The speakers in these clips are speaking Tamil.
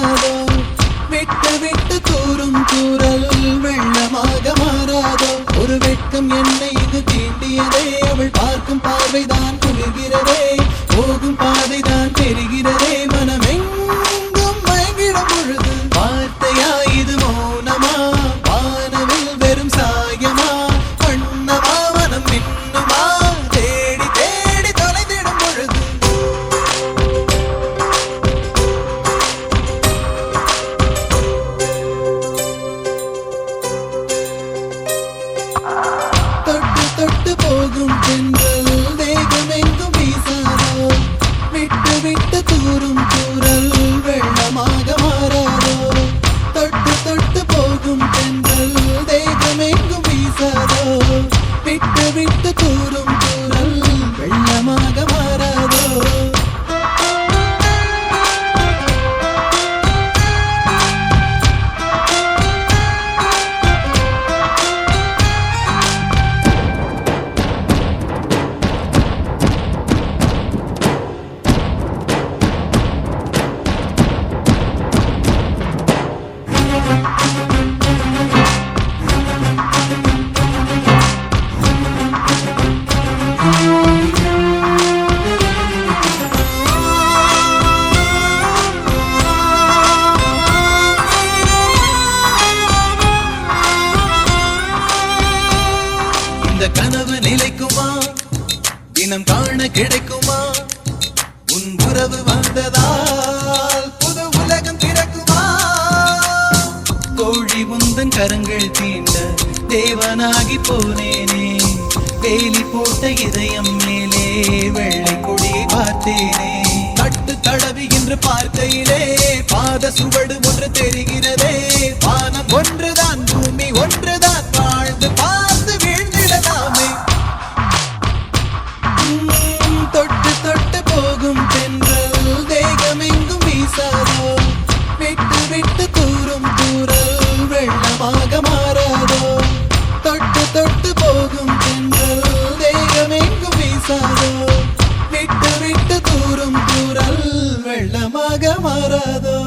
வீசாதோ விட்டு விட்டு தூரும் தூரல் வெள்ளமாக மாறாதோ ஒரு வெட்கம் என்னை இது தீண்டியதே அவள் பார்க்கும் பார்வைதான் குளிர்கிறதே போகும் பாதைதான் தெரிகிறதே மனமெங்கும் மயங்கிடும் பொழுது வார்த்தையா இது மௌனமா வானவில் வெறும் சாயமா வண்ணமா மனம் மின்னுமா தேடி தேடி தொலைந்திடும் பொழுது தொட்டு தொட்டு போகும் தென்றல் தேகமெங்கும் வீசாதோ விட்டு விட்டு தூரும் தூரல் வெள்ளமாக மாறாதோ தொட்டு தொட்டு போகும் தென்றல் தேகமெங்கும் வீசாதோ விட்டு விட்டு தூரும் தூரல் வெள்ளமாக மாறாதோ இந்த கனவு நிலைக்குமா தினம் காண கிடைக்குமா உன் உறவு வந்ததால் புது உலகம் திறக்குமா கோழி உந்தன் கரங்கள் தீண்ட தேவனாகி போனேனே வேலி போட்ட இதயம் மேலே வெள்ளை கொடியை பார்த்தேனே கட்டு தடவி என்று பார்க்கையிலே பாத சுவடு ஒன்று தெரிகிறதே வானம் ஒன்றுதான் பூமி ஒன்றுதான் வாழ்ந்து பார்த்து வீழ்ந்திடலாமே தொட்டு தொட்டு போகும் தென்றல் தேகமெங்கும் வீசாதோ விட்டு விட்டு தூரும் தூரல் வெள்ளமாக மாறாதோ தொட்டு தொட்டு போகும் தென்றல் தேகமெங்கும் வீசாதோ விட்டு விட்டு தூரும் தூரல் வெள்ளமாக மாறாதோ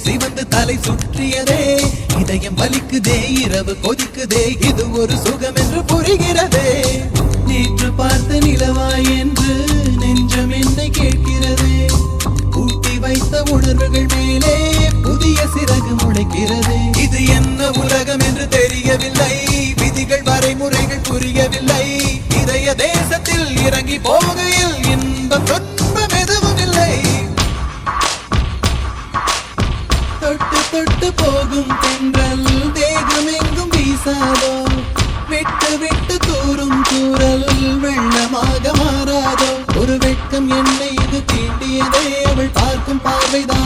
சிவந்து தலை சுற்றியதே இதயம் வலிக்குதே இரவு கொதிக்குதே இது ஒரு சுகம் என்று புரிகிறதே நேற்று பார்த்த நிலவாய் என்று நெஞ்சம் என்னை கேட்கிறதே கூட்டி வைத்த உணர்வுகள் மேலே புதிய சிறகு முளைக்கிறதே இது என்ன உலகம் என்று தெரியவில்லை விதிகள் வரைமுறைகள் புரியவில்லை இதய தேசத்தில் இறங்கி போகையில் இன்பம் துன்பம் எதுவும் இல்லை தொட்டு தொட்டு போகும் தென்றல் தேகமெங்கும் வீசாதோ விட்டு விட்டு தூரும் தூரல் வெள்ளமாக மாறாதோ ஒரு வெட்கம் என்னை இது தீண்டியதே அவள் பார்க்கும் பார்வைதான்